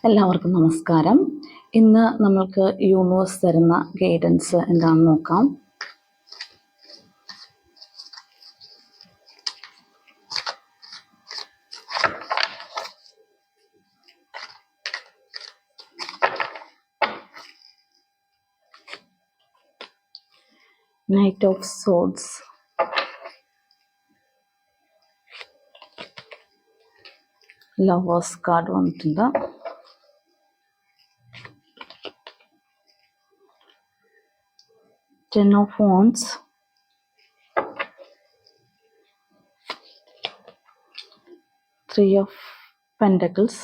എല്ലാവർക്കും നമസ്കാരം. ഇന്ന് നമ്മൾക്ക് യൂണിവേഴ്സ് തരുന്ന ഗൈഡൻസ് എന്താണെന്ന് നോക്കാം. Knight of swords, lovers card വന്നിട്ടുണ്ട്. Ten of Wands, Three of Pentacles,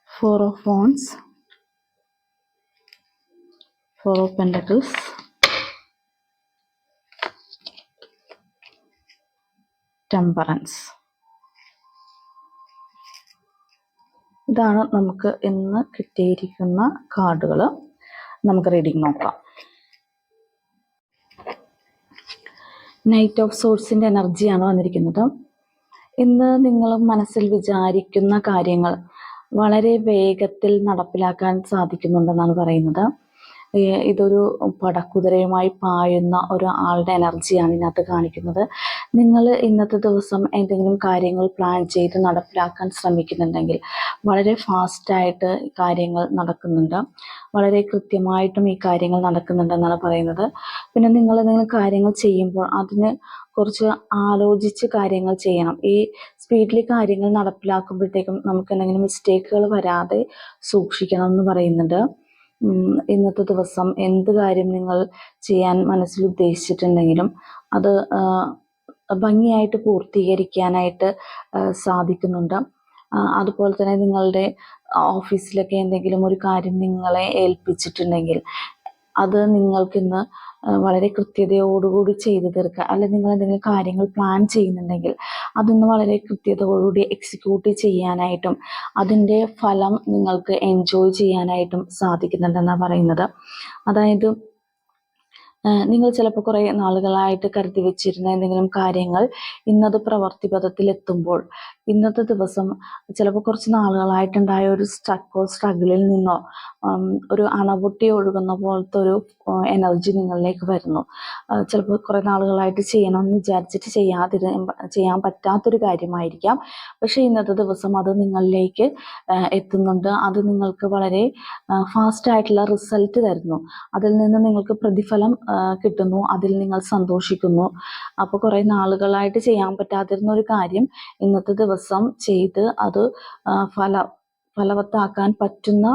Four of Wands, Four of Pentacles, Temperance. ഇതാണ് നമുക്ക് ഇന്ന് കിട്ടിയിരിക്കുന്ന കാർഡുകൾ. നമുക്ക് റീഡിംഗ് നോക്കാം. നൈറ്റ് ഓഫ് സോഡ്സിൻ്റെ എനർജിയാണ് വന്നിരിക്കുന്നത്. ഇന്ന് നിങ്ങൾ മനസ്സിൽ വിചാരിക്കുന്ന കാര്യങ്ങൾ വളരെ വേഗത്തിൽ നടപ്പിലാക്കാൻ സാധിക്കുന്നുണ്ടെന്നാണ് പറയുന്നത്. ഇതൊരു പടക്കുതിരയുമായി പായുന്ന ഒരു ആളുടെ എനർജിയാണ് ഇതിനകത്ത് കാണിക്കുന്നത്. നിങ്ങൾ ഇന്നത്തെ ദിവസം എന്തെങ്കിലും കാര്യങ്ങൾ പ്ലാൻ ചെയ്ത് നടപ്പിലാക്കാൻ ശ്രമിക്കുന്നുണ്ടെങ്കിൽ വളരെ ഫാസ്റ്റായിട്ട് കാര്യങ്ങൾ നടക്കുന്നുണ്ട്, വളരെ കൃത്യമായിട്ടും ഈ കാര്യങ്ങൾ നടക്കുന്നുണ്ടെന്നാണ് പറയുന്നത്. പിന്നെ നിങ്ങൾ എന്തെങ്കിലും കാര്യങ്ങൾ ചെയ്യുമ്പോൾ അതിന് കുറച്ച് ആലോചിച്ച് കാര്യങ്ങൾ ചെയ്യണം. ഈ സ്പീഡിൽ കാര്യങ്ങൾ നടപ്പിലാക്കുമ്പോഴത്തേക്കും നമുക്ക് എന്തെങ്കിലും മിസ്റ്റേക്കുകൾ വരാതെ സൂക്ഷിക്കണം എന്ന് പറയുന്നുണ്ട്. ഇന്നത്തെ ദിവസം എന്ത് കാര്യം നിങ്ങൾ ചെയ്യാൻ മനസ്സിൽ ഉദ്ദേശിച്ചിട്ടുണ്ടെങ്കിലും അത് ഭംഗിയായിട്ട് പൂർത്തീകരിക്കാനായിട്ട് സാധിക്കുന്നുണ്ട്. അതുപോലെ തന്നെ നിങ്ങളുടെ ഓഫീസിലൊക്കെ എന്തെങ്കിലും ഒരു കാര്യം നിങ്ങളെ ഏൽപ്പിച്ചിട്ടുണ്ടെങ്കിൽ അത് നിങ്ങൾക്കിന്ന് വളരെ കൃത്യതയോടുകൂടി ചെയ്തു തീർക്കുക. അല്ലെങ്കിൽ നിങ്ങൾ എന്തെങ്കിലും കാര്യങ്ങൾ പ്ലാൻ ചെയ്യുന്നുണ്ടെങ്കിൽ അതൊന്ന് വളരെ കൃത്യതയോടുകൂടി എക്സിക്യൂട്ട് ചെയ്യാനായിട്ടും അതിൻ്റെ ഫലം നിങ്ങൾക്ക് എൻജോയ് ചെയ്യാനായിട്ടും സാധിക്കുന്നുണ്ടെന്നാണ് പറയുന്നത്. അതായത് നിങ്ങൾ ചിലപ്പോൾ കുറേ നാളുകളായിട്ട് കരുതി വെച്ചിരുന്ന എന്തെങ്കിലും കാര്യങ്ങൾ ഇന്നത് പ്രവൃത്തിപഥത്തിലെത്തുമ്പോൾ ഇന്നത്തെ ദിവസം ചിലപ്പോൾ കുറച്ച് നാളുകളായിട്ടുണ്ടായ ഒരു സ്ട്രഗിളിൽ നിന്നോ ഒരു അണപൊട്ടി ഒഴുകുന്ന പോലത്തെ ഒരു എനർജി നിങ്ങളിലേക്ക് വരുന്നു. ചിലപ്പോൾ കുറേ നാളുകളായിട്ട് ചെയ്യണമെന്ന് വിചാരിച്ചിട്ട് ചെയ്യാൻ പറ്റാത്തൊരു കാര്യമായിരിക്കാം. പക്ഷേ ഇന്നത്തെ ദിവസം അത് നിങ്ങളിലേക്ക് എത്തുന്നുണ്ട്. അത് നിങ്ങൾക്ക് വളരെ ഫാസ്റ്റായിട്ടുള്ള റിസൾട്ട് തരുന്നു. അതിൽ നിന്ന് നിങ്ങൾക്ക് പ്രതിഫലം കിട്ടുന്നു. അതിൽ നിങ്ങൾ സന്തോഷിക്കുന്നു. അപ്പോൾ കുറേ നാളുകളായിട്ട് ചെയ്യാൻ പറ്റാതിരുന്ന ഒരു കാര്യം ഇന്നത്തെ ദിവസം ചെയ്ത് അത് ഫലവത്താക്കാൻ പറ്റുന്ന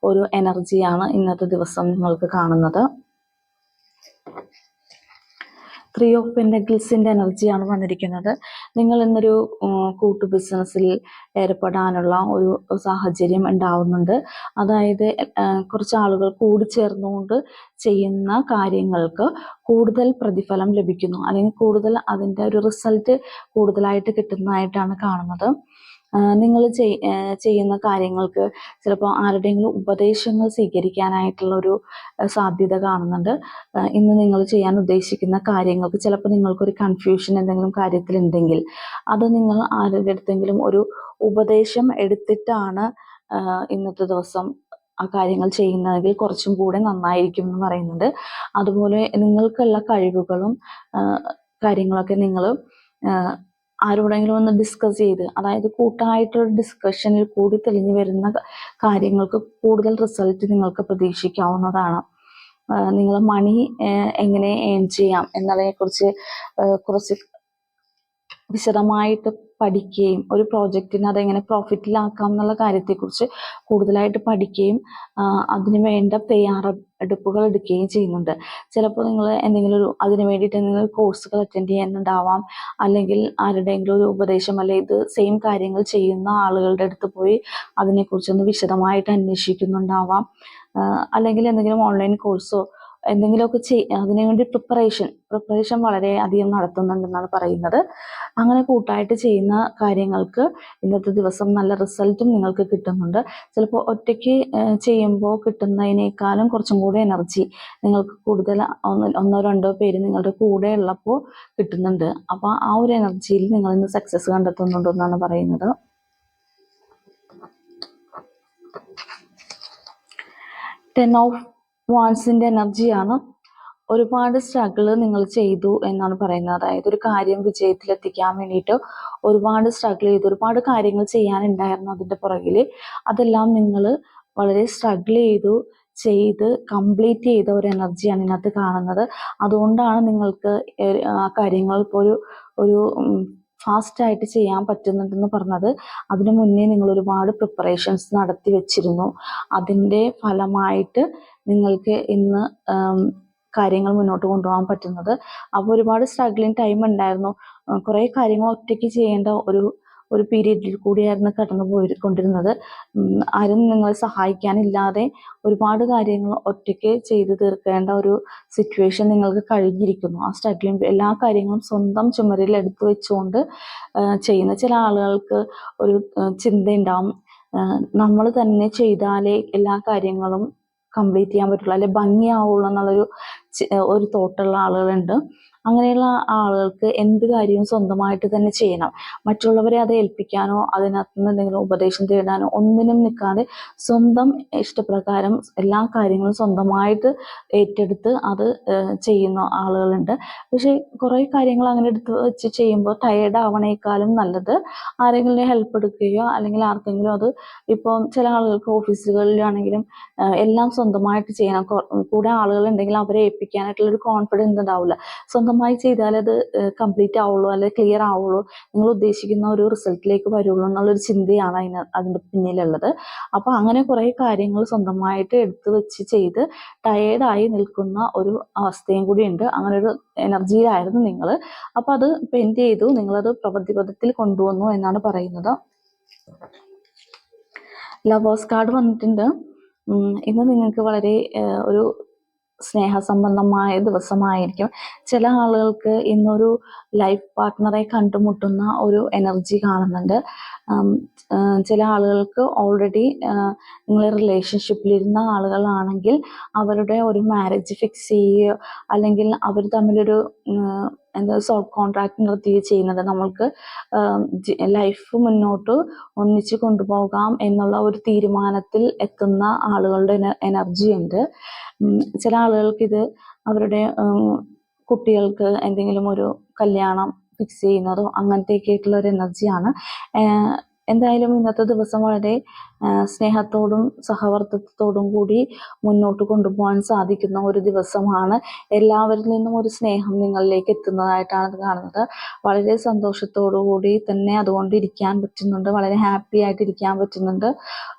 ഒരു എനർജിയാണ് ഇന്നത്തെ ദിവസം നിങ്ങൾക്ക് കാണുന്നത്. ത്രീ ഓഫ് പെൻറ്റക്കിൾസിൻ്റെ എനർജിയാണ് വന്നിരിക്കുന്നത്. നിങ്ങൾ ഇന്നൊരു കൂട്ടു ബിസിനസ്സിൽ ഏർപ്പെടാനുള്ള ഒരു സാഹചര്യം ഉണ്ടാവുന്നുണ്ട്. അതായത് കുറച്ച് ആളുകൾ കൂടിച്ചേർന്നുകൊണ്ട് ചെയ്യുന്ന കാര്യങ്ങൾക്ക് കൂടുതൽ പ്രതിഫലം ലഭിക്കുന്നു, അല്ലെങ്കിൽ കൂടുതൽ അതിൻ്റെ ഒരു റിസൾട്ട് കൂടുതലായിട്ട് കിട്ടുന്നതായിട്ടാണ് കാണുന്നത്. നിങ്ങൾ ചെയ്യുന്ന കാര്യങ്ങൾക്ക് ചിലപ്പോൾ ആരുടെയെങ്കിലും ഉപദേശങ്ങൾ സ്വീകരിക്കാനായിട്ടുള്ളൊരു സാധ്യത കാണുന്നുണ്ട്. ഇന്ന് നിങ്ങൾ ചെയ്യാൻ ഉദ്ദേശിക്കുന്ന കാര്യങ്ങൾക്ക് ചിലപ്പോൾ നിങ്ങൾക്കൊരു കൺഫ്യൂഷൻ എന്തെങ്കിലും കാര്യത്തിലുണ്ടെങ്കിൽ അത് നിങ്ങൾ ആരുടെ അടുത്തെങ്കിലും ഒരു ഉപദേശം എടുത്തിട്ടാണ് ഇന്നത്തെ ദിവസം ആ കാര്യങ്ങൾ ചെയ്യുന്നതെങ്കിൽ കുറച്ചും കൂടെ നന്നായിരിക്കും എന്ന് പറയുന്നുണ്ട്. അതുപോലെ നിങ്ങൾക്കുള്ള കഴിവുകളും കാര്യങ്ങളൊക്കെ നിങ്ങൾ ആരോടെങ്കിലും ഒന്ന് ഡിസ്കസ് ചെയ്ത്, അതായത് കൂട്ടായിട്ടുള്ള ഡിസ്കഷനിൽ കൂടി തെളിഞ്ഞു വരുന്ന കാര്യങ്ങൾക്ക് കൂടുതൽ റിസൾട്ട് നിങ്ങൾക്ക് പ്രതീക്ഷിക്കാവുന്നതാണ്. നിങ്ങൾ മണി എങ്ങനെ ഏൺ ചെയ്യാം എന്നതിനെക്കുറിച്ച് കുറച്ച് വിശദമായിട്ട് പഠിക്കുകയും ഒരു പ്രോജക്റ്റിന് അതെങ്ങനെ പ്രോഫിറ്റിലാക്കാം എന്നുള്ള കാര്യത്തെക്കുറിച്ച് കൂടുതലായിട്ട് പഠിക്കുകയും അതിന് വേണ്ട തയ്യാറെടുപ്പുകൾ എടുക്കുകയും ചെയ്യുന്നുണ്ട്. ചിലപ്പോൾ നിങ്ങൾ എന്തെങ്കിലും അതിന് വേണ്ടിയിട്ട് എന്തെങ്കിലും കോഴ്സുകൾ അറ്റൻഡ് ചെയ്യാനുണ്ടാവാം, അല്ലെങ്കിൽ ആരുടെയെങ്കിലും ഒരു ഉപദേശം, അല്ലെങ്കിൽ ഇത് സെയിം കാര്യങ്ങൾ ചെയ്യുന്ന ആളുകളുടെ അടുത്ത് പോയി അതിനെക്കുറിച്ചൊന്ന് വിശദമായിട്ട് അന്വേഷിക്കുന്നുണ്ടാവാം, അല്ലെങ്കിൽ എന്തെങ്കിലും ഓൺലൈൻ കോഴ്സോ എന്തെങ്കിലുമൊക്കെ അതിനുവേണ്ടി പ്രിപ്പറേഷൻ വളരെ അധികം നടത്തുന്നുണ്ടെന്നാണ് പറയുന്നത്. അങ്ങനെ കൂട്ടായിട്ട് ചെയ്യുന്ന കാര്യങ്ങൾക്ക് ഇന്നത്തെ ദിവസം നല്ല റിസൾട്ടും നിങ്ങൾക്ക് കിട്ടുന്നുണ്ട്. ചിലപ്പോൾ ഒറ്റയ്ക്ക് ചെയ്യുമ്പോൾ കിട്ടുന്നതിനേക്കാളും കുറച്ചും കൂടി എനർജി നിങ്ങൾക്ക് കൂടുതൽ ഒന്നോ രണ്ടോ പേര് നിങ്ങളുടെ കൂടെ ഉള്ളപ്പോൾ കിട്ടുന്നുണ്ട്. അപ്പോൾ ആ ഒരു എനർജിയിൽ നിങ്ങൾ ഇന്ന് സക്സസ് കണ്ടെത്തുന്നുണ്ടെന്നാണ് പറയുന്നത്. 10 ഓഫ് വാൻസിൻ്റെ എനർജിയാണ്. ഒരുപാട് സ്ട്രഗിൾ നിങ്ങൾ ചെയ്തു എന്നാണ് പറയുന്നത്. അതായത് ഒരു കാര്യം വിജയത്തിലെത്തിക്കാൻ വേണ്ടിയിട്ട് ഒരുപാട് സ്ട്രഗിൾ ചെയ്തു, ഒരുപാട് കാര്യങ്ങൾ ചെയ്യാനുണ്ടായിരുന്നു അതിൻ്റെ പുറകിൽ. അതെല്ലാം നിങ്ങൾ വളരെ സ്ട്രഗിൾ ചെയ്ത് കംപ്ലീറ്റ് ചെയ്ത ഒരു എനർജിയാണ് ഇതിനകത്ത് കാണുന്നത്. അതുകൊണ്ടാണ് നിങ്ങൾക്ക് ആ കാര്യങ്ങൾ ഇപ്പോൾ ഒരു ഫാസ്റ്റായിട്ട് ചെയ്യാൻ പറ്റുന്നുണ്ടെന്ന് പറഞ്ഞത്. അതിനു മുന്നേ നിങ്ങൾ ഒരുപാട് പ്രിപ്പറേഷൻസ് നടത്തി വെച്ചിരുന്നു. അതിൻ്റെ ഫലമായിട്ട് നിങ്ങൾക്ക് ഇന്ന് കാര്യങ്ങൾ മുന്നോട്ട് കൊണ്ടുപോകാൻ പറ്റുന്നത്. അപ്പോൾ ഒരുപാട് സ്ട്രഗ്ലിങ് ടൈം ഉണ്ടായിരുന്നു. കുറേ കാര്യങ്ങൾ ഒറ്റയ്ക്ക് ചെയ്യേണ്ട ഒരു പീരീഡിൽ കൂടിയായിരുന്നു കടന്നു കൊണ്ടിരുന്നത്. ആരും നിങ്ങളെ സഹായിക്കാനില്ലാതെ ഒരുപാട് കാര്യങ്ങൾ ഒറ്റയ്ക്ക് ചെയ്തു തീർക്കേണ്ട ഒരു സിറ്റുവേഷൻ നിങ്ങൾക്ക് കഴിഞ്ഞിരിക്കുന്നു. ആ സ്ട്രഗ്ലിങ് എല്ലാ കാര്യങ്ങളും സ്വന്തം ചുമരിൽ എടുത്തു വെച്ചുകൊണ്ട് ചെയ്യുന്ന ചില ആളുകൾക്ക് ഒരു ചിന്തയുണ്ടാവും, നമ്മൾ തന്നെ ചെയ്താലേ എല്ലാ കാര്യങ്ങളും കംപ്ലീറ്റ് ചെയ്യാൻ പറ്റുള്ളൂ, അല്ലെങ്കിൽ ഭംഗിയാവുള്ളൂ എന്നുള്ളൊരു തോട്ടുള്ള ആളുകളുണ്ട്. അങ്ങനെയുള്ള ആളുകൾക്ക് എന്ത് കാര്യവും സ്വന്തമായിട്ട് തന്നെ ചെയ്യണം. മറ്റുള്ളവരെ അത് ഏൽപ്പിക്കാനോ അതിനകത്ത് നിന്ന് എന്തെങ്കിലും ഉപദേശം തേടാനോ ഒന്നിനും നിൽക്കാതെ സ്വന്തം ഇഷ്ടപ്രകാരം എല്ലാ കാര്യങ്ങളും സ്വന്തമായിട്ട് ഏറ്റെടുത്ത് അത് ചെയ്യുന്ന ആളുകളുണ്ട്. പക്ഷേ കുറേ കാര്യങ്ങൾ അങ്ങനെ എടുത്ത് വെച്ച് ചെയ്യുമ്പോൾ ടയേർഡ് ആവണേക്കാളും നല്ലത് ആരെങ്കിലും ഹെൽപ്പ് എടുക്കുകയോ അല്ലെങ്കിൽ ആർക്കെങ്കിലും അത് ഇപ്പോൾ ചില ആളുകൾക്ക് ഓഫീസുകളിലാണെങ്കിലും എല്ലാം സ്വന്തമായിട്ട് ചെയ്യണം. കൂടെ ആളുകളുണ്ടെങ്കിൽ അവരെ ഏൽപ്പിക്കാനായിട്ടുള്ളൊരു കോൺഫിഡൻസ് ഉണ്ടാവില്ല. സ്വന്തമായി ചെയ്താൽ അത് കംപ്ലീറ്റ് ആവുള്ളൂ, അല്ലെങ്കിൽ ക്ലിയർ ആവുള്ളൂ, നിങ്ങൾ ഉദ്ദേശിക്കുന്ന ഒരു റിസൾട്ടിലേക്ക് വരുള്ളൂ എന്നുള്ളൊരു ചിന്തയാണ് അതിൻ്റെ പിന്നിലുള്ളത്. അപ്പോൾ അങ്ങനെ കുറേ കാര്യങ്ങൾ സ്വന്തമായിട്ട് എടുത്തു വെച്ച് ചെയ്ത് ടയേർഡായി നിൽക്കുന്ന ഒരു അവസ്ഥയും കൂടി ഉണ്ട്. അങ്ങനെ ഒരു എനർജിയിലായിരുന്നു നിങ്ങൾ. അപ്പോൾ അത് പെയിൻറ് ചെയ്തു, നിങ്ങളത് പ്രവൃത്തിപഥത്തിൽ കൊണ്ടുവന്നു എന്നാണ് പറയുന്നത്. ലവേഴ്സ് കാർഡ് വന്നിട്ടുണ്ട്. ഇന്ന് നിങ്ങൾക്ക് വളരെ ഒരു സ്നേഹസംബന്ധമായ ദിവസമായിരിക്കും. ചില ആളുകൾക്ക് ഇന്നൊരു ലൈഫ് പാർട്ട്ണറെ കണ്ടുമുട്ടുന്ന ഒരു എനർജി കാണുന്നുണ്ട്. ചില ആളുകൾക്ക് ഓൾറെഡി നിങ്ങൾ റിലേഷൻഷിപ്പിലിരുന്ന ആളുകളാണെങ്കിൽ അവരുടെ ഒരു മാരേജ് ഫിക്സ് ചെയ്യുകയോ അല്ലെങ്കിൽ അവർ തമ്മിലൊരു സോൾട്ട് കോൺട്രാക്ട് നടത്തുകയോ ചെയ്യുന്നത് നമ്മൾക്ക് ലൈഫ് മുന്നോട്ട് ഒന്നിച്ച് കൊണ്ടുപോകാം എന്നുള്ള ഒരു തീരുമാനത്തിൽ എത്തുന്ന ആളുകളുടെ എനർജി ഉണ്ട്. ചില ആളുകൾക്ക് ഇത് അവരുടെ കുട്ടികൾക്ക് എന്തെങ്കിലും ഒരു കല്യാണം ഫിക്സ് ചെയ്യുന്നതോ അങ്ങനത്തെയൊക്കെ ആയിട്ടുള്ള ഒരു എനർജിയാണ്. എന്തായാലും ഇന്നത്തെ ദിവസം വളരെ സ്നേഹത്തോടും സഹവർത്തിത്വത്തോടും കൂടി മുന്നോട്ട് കൊണ്ടുപോകാൻ സാധിക്കുന്ന ഒരു ദിവസമാണ്. എല്ലാവരിൽ നിന്നും ഒരു സ്നേഹം നിങ്ങളിലേക്ക് എത്തുന്നതായിട്ടാണ് ഇത് കാണുന്നത്. വളരെ സന്തോഷത്തോടു കൂടി തന്നെ അതുകൊണ്ട് ഇരിക്കാൻ പറ്റുന്നുണ്ട്, വളരെ ഹാപ്പി ആയിട്ട് ഇരിക്കാൻ പറ്റുന്നുണ്ട്.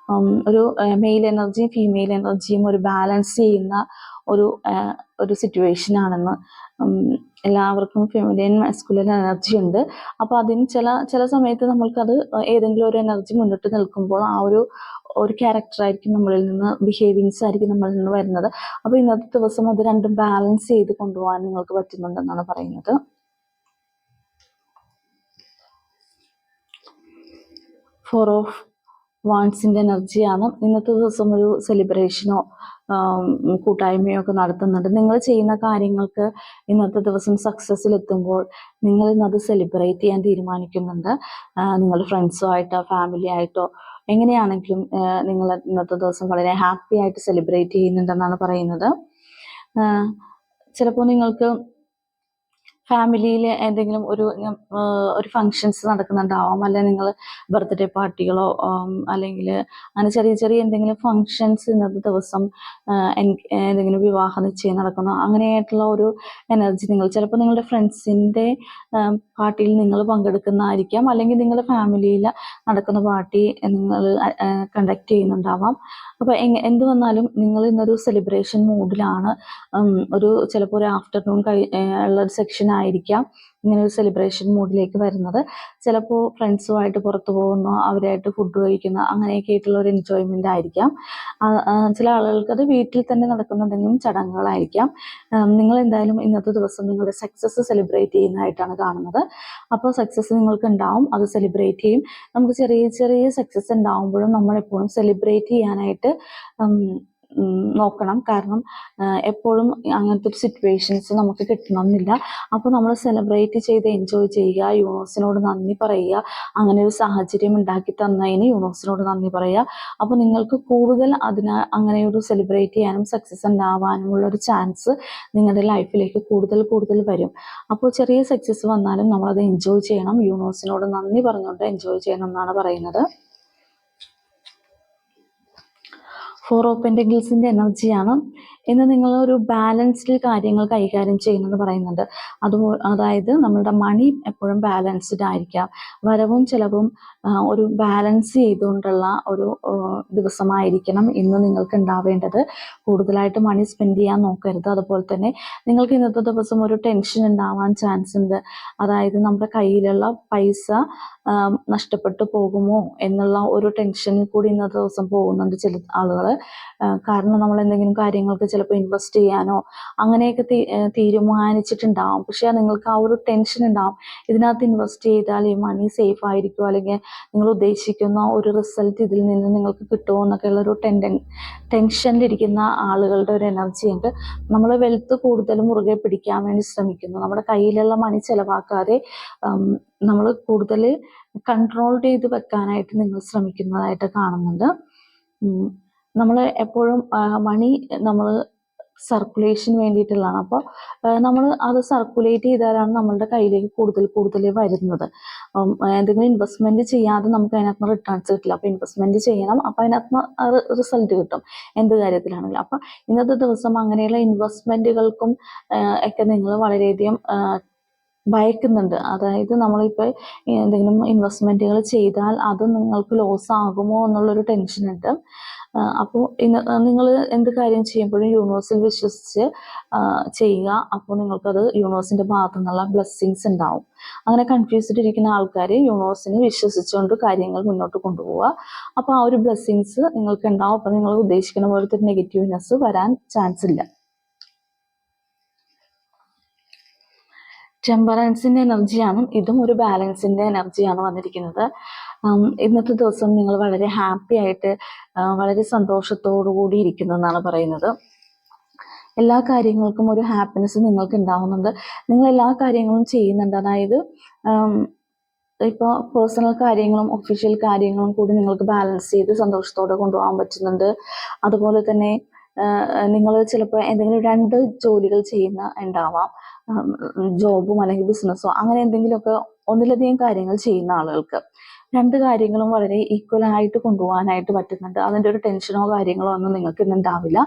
ഒരു മെയിൽ എനർജിയും ഫീമെയിൽ എനർജിയും ഒരു ബാലൻസ് ചെയ്യുന്ന ഒരു സിറ്റുവേഷൻ ആണെന്ന്. എല്ലാവർക്കും ഫെമിനിൻ മാസ്കുലിൻ എനർജി ഉണ്ട്. അപ്പോൾ അതിന് ചില സമയത്ത് നമ്മൾക്കത് ഏതെങ്കിലും ഒരു എനർജി മുന്നിട്ട് നിൽക്കുമ്പോൾ ആ ഒരു ക്യാരക്ടറായിരിക്കും നമ്മളിൽ നിന്ന്, ബിഹേവിങ്സ് ആയിരിക്കും നമ്മളിൽ നിന്ന് വരുന്നത്. അപ്പോൾ ഇന്നത്തെ ദിവസം അത് രണ്ടും ബാലൻസ് ചെയ്ത് കൊണ്ടുപോകാൻ നിങ്ങൾക്ക് പറ്റുന്നുണ്ടെന്നാണ് പറയുന്നത്. 4 ഓഫ് വാൻസിൻ്റെ എനർജിയാണ്. ഇന്നത്തെ ദിവസം ഒരു സെലിബ്രേഷനോ കൂട്ടായ്മയോ ഒക്കെ നടത്തുന്നുണ്ട്. നിങ്ങൾ ചെയ്യുന്ന കാര്യങ്ങൾക്ക് ഇന്നത്തെ ദിവസം സക്സസ്സിലെത്തുമ്പോൾ നിങ്ങൾ ഇന്നത് സെലിബ്രേറ്റ് ചെയ്യാൻ തീരുമാനിക്കുന്നുണ്ട്. നിങ്ങളുടെ ഫ്രണ്ട്സോ ആയിട്ടോ ഫാമിലി ആയിട്ടോ എങ്ങനെയാണെങ്കിലും നിങ്ങൾ ഇന്നത്തെ ദിവസം വളരെ ഹാപ്പി ആയിട്ട് സെലിബ്രേറ്റ് ചെയ്യുന്നുണ്ടെന്നാണ് പറയുന്നത്. ചിലപ്പോൾ നിങ്ങൾക്ക് ഫാമിലിയിൽ എന്തെങ്കിലും ഒരു ഫങ്ഷൻസ് നടക്കുന്നുണ്ടാവാം, അല്ലെങ്കിൽ നിങ്ങൾ ബർത്ത്ഡേ പാർട്ടികളോ അല്ലെങ്കിൽ അങ്ങനെ ചെറിയ എന്തെങ്കിലും ഫങ്ഷൻസ് ഇന്നത്തെ ദിവസം എന്തെങ്കിലും വിവാഹ നിശ്ചയം നടക്കുന്നു, അങ്ങനെയായിട്ടുള്ള ഒരു എനർജി ചിലപ്പോൾ നിങ്ങളുടെ ഫ്രണ്ട്സിൻ്റെ പാർട്ടിയിൽ നിങ്ങൾ പങ്കെടുക്കുന്നതായിരിക്കാം, അല്ലെങ്കിൽ നിങ്ങളുടെ ഫാമിലിയിൽ നടക്കുന്ന പാർട്ടി നിങ്ങൾ കണ്ടക്ട് ചെയ്യുന്നുണ്ടാവാം. അപ്പോൾ എന്ത് വന്നാലും നിങ്ങൾ ഇന്നൊരു സെലിബ്രേഷൻ മൂഡിലാണ്. ചിലപ്പോൾ ഒരു ആഫ്റ്റർനൂൺ ഉള്ള ഒരു സെക്ഷൻ സമയത്തായിരിക്കാം ഇങ്ങനെ ഒരു സെലിബ്രേഷൻ മൂഡിലേക്ക് വരുന്നത്. ചിലപ്പോൾ ഫ്രണ്ട്സുമായിട്ട് പുറത്തു പോകുന്നു, അവരായിട്ട് ഫുഡ് കഴിക്കുന്നു, അങ്ങനെയൊക്കെ ആയിട്ടുള്ള ഒരു എൻജോയ്മെൻ്റ് ആയിരിക്കാം. ചില ആളുകൾക്ക് അത് വീട്ടിൽ തന്നെ നടക്കുന്ന എന്തെങ്കിലും ചടങ്ങുകളായിരിക്കാം. നിങ്ങൾ എന്തായാലും ഇന്നത്തെ ദിവസം നിങ്ങളുടെ സക്സസ് സെലിബ്രേറ്റ് ചെയ്യുന്നതായിട്ടാണ് കാണുന്നത്. അപ്പോൾ സക്സസ് നിങ്ങൾക്ക് ഉണ്ടാവും, അത് സെലിബ്രേറ്റ് ചെയ്യും. നമുക്ക് ചെറിയ ചെറിയ സക്സസ് ഉണ്ടാവുമ്പോഴും നമ്മളെപ്പോഴും സെലിബ്രേറ്റ് ചെയ്യാനായിട്ട് നോക്കണം. കാരണം എപ്പോഴും അങ്ങനത്തെ ഒരു സിറ്റുവേഷൻസ് നമുക്ക് കിട്ടണമെന്നില്ല. അപ്പോൾ നമ്മൾ സെലിബ്രേറ്റ് ചെയ്ത് എൻജോയ് ചെയ്യുക, യൂണിവേഴ്സിനോട് നന്ദി പറയുക. അങ്ങനെ ഒരു സാഹചര്യം ഉണ്ടാക്കി തന്നതിന് യൂണിവേഴ്സിനോട് നന്ദി പറയുക. അപ്പോൾ നിങ്ങൾക്ക് കൂടുതൽ അങ്ങനെ ഒരു സെലിബ്രേറ്റ് ചെയ്യാനും സക്സസ് ഉണ്ടാവാനുമുള്ള ഒരു ചാൻസ് നിങ്ങളുടെ ലൈഫിലേക്ക് കൂടുതൽ കൂടുതൽ വരും. അപ്പോൾ ചെറിയ സക്സസ് വന്നാലും നമ്മളത് എൻജോയ് ചെയ്യണം, യൂണിവേഴ്സിനോട് നന്ദി പറഞ്ഞുകൊണ്ട് എൻജോയ് ചെയ്യണം എന്നാണ് പറയുന്നത്. 4 ഓഫ് പെന്റക്കിൾസിൻ്റെ എനർജിയാണ്. ഇന്ന് നിങ്ങൾ ഒരു ബാലൻസ്ഡ് കാര്യങ്ങൾ കൈകാര്യം ചെയ്യുന്നത് പറയുന്നുണ്ട്. അതായത് നമ്മളുടെ മണി എപ്പോഴും ബാലൻസ്ഡ് ആയിരിക്കാം. വരവും ചിലവും ഒരു ബാലൻസ് ചെയ്തുകൊണ്ടുള്ള ഒരു ദിവസമായിരിക്കണം ഇന്ന് നിങ്ങൾക്ക് ഉണ്ടാവേണ്ടത്. കൂടുതലായിട്ട് മണി സ്പെൻഡ് ചെയ്യാൻ നോക്കരുത്. അതുപോലെ തന്നെ നിങ്ങൾക്ക് ഇന്നത്തെ ദിവസം ഒരു ടെൻഷൻ ഉണ്ടാവാൻ ചാൻസ് ഉണ്ട്. അതായത് നമ്മുടെ കയ്യിലുള്ള പൈസ നഷ്ടപ്പെട്ടു പോകുമോ എന്നുള്ള ഒരു ടെൻഷനിൽ കൂടി ഇന്നത്തെ ദിവസം പോകുന്നുണ്ട് ചില ആളുകൾ. കാരണം നമ്മൾ എന്തെങ്കിലും കാര്യങ്ങൾക്ക് ചിലപ്പോൾ ഇൻവെസ്റ്റ് ചെയ്യാനോ അങ്ങനെയൊക്കെ തീരുമാനിച്ചിട്ടുണ്ടാവും. പക്ഷേ നിങ്ങൾക്ക് ആ ഒരു ടെൻഷൻ ഉണ്ടാവും, ഇതിനകത്ത് ഇൻവെസ്റ്റ് ചെയ്താൽ ഈ മണി സേഫ് ആയിരിക്കുമോ, അല്ലെങ്കിൽ നിങ്ങൾ ഉദ്ദേശിക്കുന്ന ഒരു റിസൾട്ട് ഇതിൽ നിന്ന് നിങ്ങൾക്ക് കിട്ടുമോ എന്നൊക്കെയുള്ള ഒരു ടെൻഷനിലിരിക്കുന്ന ആളുകളുടെ ഒരു എനർജിയുണ്ട്. നമ്മൾ വെൽത്ത് കൂടുതൽ മുറുകെ പിടിക്കാൻ വേണ്ടി ശ്രമിക്കുന്നു. നമ്മുടെ കയ്യിലുള്ള മണി ചിലവാക്കാതെ നമ്മൾ കൂടുതൽ കൺട്രോൾ ചെയ്ത് വെക്കാനായിട്ട് നിങ്ങൾ ശ്രമിക്കുന്നതായിട്ട് കാണുന്നുണ്ട്. നമ്മൾ എപ്പോഴും മണി നമ്മൾ സർക്കുലേഷന് വേണ്ടിയിട്ടുള്ളതാണ്. അപ്പോൾ നമ്മൾ അത് സർക്കുലേറ്റ് ചെയ്താലാണ് നമ്മളുടെ കയ്യിലേക്ക് കൂടുതൽ കൂടുതൽ വരുന്നത്. എന്തെങ്കിലും ഇൻവെസ്റ്റ്മെൻറ്റ് ചെയ്യാതെ നമുക്ക് അതിനകത്ത് റിട്ടേൺസ് കിട്ടില്ല. അപ്പോൾ ഇൻവെസ്റ്റ്മെൻറ്റ് ചെയ്യണം, അപ്പോൾ അതിനകത്ത് റിസൾട്ട് കിട്ടും എന്ത് കാര്യത്തിലാണെങ്കിലും. അപ്പോൾ ഇന്നത്തെ ദിവസം അങ്ങനെയുള്ള ഇൻവെസ്റ്റ്മെൻറ്റുകൾക്കും ഒക്കെ നിങ്ങൾ വളരെയധികം ഭയക്കുന്നുണ്ട്. അതായത് നമ്മളിപ്പോൾ എന്തെങ്കിലും ഇൻവെസ്റ്റ്മെൻറ്റുകൾ ചെയ്താൽ അത് നിങ്ങൾക്ക് ലോസ് ആകുമോ എന്നുള്ളൊരു ടെൻഷനുണ്ട്. അപ്പോൾ നിങ്ങൾ എന്ത് കാര്യം ചെയ്യുമ്പോഴും യൂണിവേഴ്സിൽ വിശ്വസിച്ച് ചെയ്യുക. അപ്പോൾ നിങ്ങൾക്കത് യൂണിവേഴ്സിൻ്റെ ഭാഗത്തു നിന്നുള്ള ബ്ലെസ്സിങ്സ് ഉണ്ടാവും. അങ്ങനെ കൺഫ്യൂസ്ഡ് ഇരിക്കുന്ന ആൾക്കാർ യൂണിവേഴ്സിനെ വിശ്വസിച്ചുകൊണ്ട് കാര്യങ്ങൾ മുന്നോട്ട് കൊണ്ടുപോവുക. അപ്പോൾ ആ ഒരു ബ്ലെസ്സിങ്സ് നിങ്ങൾക്ക് ഉണ്ടാവും. അപ്പോൾ നിങ്ങൾ ഉദ്ദേശിക്കുന്ന പോലത്തെ ഒരു നെഗറ്റീവ്നെസ് വരാൻ ചാൻസ് ഇല്ല. ടെമ്പറൻസിൻ്റെ എനർജിയാണ്. ഇതും ഒരു ബാലൻസിൻ്റെ എനർജിയാണ് വന്നിരിക്കുന്നത്. ഇന്നത്തെ ദിവസം നിങ്ങൾ വളരെ ഹാപ്പി ആയിട്ട് വളരെ സന്തോഷത്തോടു കൂടി ഇരിക്കുന്നതെന്നാണ് പറയുന്നത്. എല്ലാ കാര്യങ്ങൾക്കും ഒരു ഹാപ്പിനെസ് നിങ്ങൾക്ക് ഉണ്ടാവുന്നുണ്ട്. നിങ്ങൾ എല്ലാ കാര്യങ്ങളും ചെയ്യുന്നുണ്ട്. അതായത് ഇപ്പോൾ പേഴ്സണൽ കാര്യങ്ങളും ഒഫീഷ്യൽ കാര്യങ്ങളും കൂടി നിങ്ങൾക്ക് ബാലൻസ് ചെയ്ത് സന്തോഷത്തോടെ കൊണ്ടുപോകാൻ പറ്റുന്നുണ്ട്. അതുപോലെ തന്നെ നിങ്ങൾ ചിലപ്പോൾ എന്തെങ്കിലും 2 ജോലികൾ ചെയ്യുന്ന ഉണ്ടാവാം. ജോബും അല്ലെങ്കിൽ ബിസിനസ്സോ അങ്ങനെ എന്തെങ്കിലുമൊക്കെ ഒന്നിലധികം കാര്യങ്ങൾ ചെയ്യുന്ന ആളുകൾക്ക് 2 കാര്യങ്ങളും വളരെ ഈക്വലായിട്ട് കൊണ്ടുപോകാനായിട്ട് പറ്റുന്നുണ്ട്. അതിൻ്റെ ഒരു ടെൻഷനോ കാര്യങ്ങളോ ഒന്നും നിങ്ങൾക്ക് ഇന്നുണ്ടാവില്ല.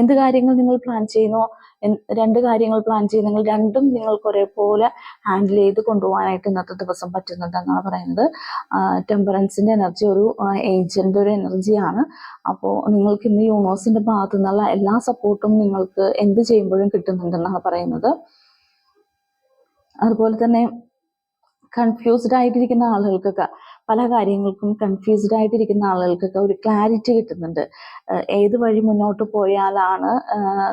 എന്ത് കാര്യങ്ങൾ നിങ്ങൾ പ്ലാൻ ചെയ്യുന്നോ, 2 കാര്യങ്ങൾ പ്ലാൻ ചെയ്യുന്നെങ്കിൽ രണ്ടും നിങ്ങൾക്ക് ഒരേപോലെ ഹാൻഡിൽ ചെയ്ത് കൊണ്ടുപോകാനായിട്ട് ഇന്നത്തെ ദിവസം പറ്റുന്നുണ്ടെന്നാണ് പറയുന്നത്. ടെമ്പറൻസിൻ്റെ എനർജി ഒരു ഏജൻ്റ് ഒരു എനർജിയാണ്. അപ്പോൾ നിങ്ങൾക്ക് ഇന്ന് യൂണിവേഴ്സിൻ്റെ ഭാഗത്തു നിന്നുള്ള എല്ലാ സപ്പോർട്ടും നിങ്ങൾക്ക് എന്ത് ചെയ്യുമ്പോഴും കിട്ടുന്നുണ്ടെന്നാണ് പറയുന്നത്. അതുപോലെ തന്നെ കൺഫ്യൂസ്ഡ് ആയിട്ടിരിക്കുന്ന ആളുകൾക്കൊക്കെ പല കാര്യങ്ങൾക്കും കൺഫ്യൂസ്ഡ് ആയിട്ടിരിക്കുന്ന ആളുകൾക്കൊക്കെ ഒരു ക്ലാരിറ്റി കിട്ടുന്നുണ്ട്. ഏത് വഴി മുന്നോട്ട് പോയാലാണ്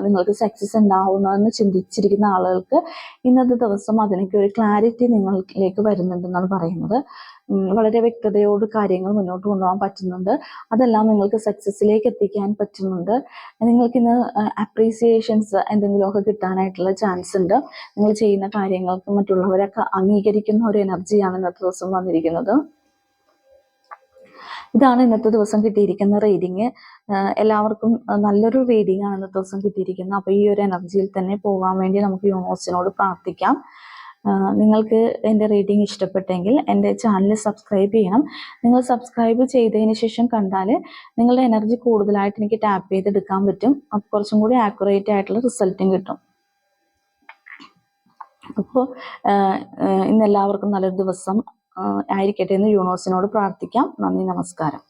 നിങ്ങൾക്ക് സക്സസ് ഉണ്ടാവുന്നതെന്ന് ചിന്തിച്ചിരിക്കുന്ന ആളുകൾക്ക് ഇന്നത്തെ ദിവസം അതിനൊക്കെ ഒരു ക്ലാരിറ്റി നിങ്ങളിലേക്ക് വരുന്നുണ്ടെന്നാണ് പറയുന്നത്. വളരെ വ്യക്തതയോട് കാര്യങ്ങൾ മുന്നോട്ട് കൊണ്ടുപോകാൻ പറ്റുന്നുണ്ട്. അതെല്ലാം നിങ്ങൾക്ക് സക്സസ്സിലേക്ക് എത്തിക്കാൻ പറ്റുന്നുണ്ട്. നിങ്ങൾക്കിന്ന് അപ്രീസിയേഷൻസ് എന്തെങ്കിലുമൊക്കെ കിട്ടാനായിട്ടുള്ള ചാൻസ് ഉണ്ട്. നിങ്ങൾ ചെയ്യുന്ന കാര്യങ്ങൾക്ക് മറ്റുള്ളവരൊക്കെ അംഗീകരിക്കുന്ന ഒരു എനർജിയാണ് ഇന്നത്തെ ദിവസം വന്നിരിക്കുന്നത്. ഇതാണ് ഇന്നത്തെ ദിവസം കിട്ടിയിരിക്കുന്ന റീഡിങ്. എല്ലാവർക്കും നല്ലൊരു റീഡിംഗ് ആണ് ഇന്നത്തെ ദിവസം കിട്ടിയിരിക്കുന്നത്. അപ്പോൾ ഈ ഒരു എനർജിയിൽ തന്നെ പോകാൻ വേണ്ടി നമുക്ക് യൂണിവേഴ്സിനോട് പ്രാർത്ഥിക്കാം. നിങ്ങൾക്ക് എൻ്റെ റീഡിങ് ഇഷ്ടപ്പെട്ടെങ്കിൽ എൻ്റെ ചാനൽ സബ്സ്ക്രൈബ് ചെയ്യണം. നിങ്ങൾ സബ്സ്ക്രൈബ് ചെയ്തതിന് ശേഷം കണ്ടാൽ നിങ്ങളുടെ എനർജി കൂടുതലായിട്ട് എനിക്ക് ടാപ്പ് ചെയ്തെടുക്കാൻ പറ്റും. അപ്പോൾ കുറച്ചും കൂടി ആക്യുറേറ്റ് ആയിട്ടുള്ള റിസൾട്ടും കിട്ടും. അപ്പോൾ ഇന്ന് എല്ലാവർക്കും നല്ലൊരു ദിവസം ആയിരിക്കട്ടെ എന്ന് യൂണിവേഴ്സിനോട് പ്രാർത്ഥിക്കാം. നന്ദി, നമസ്കാരം.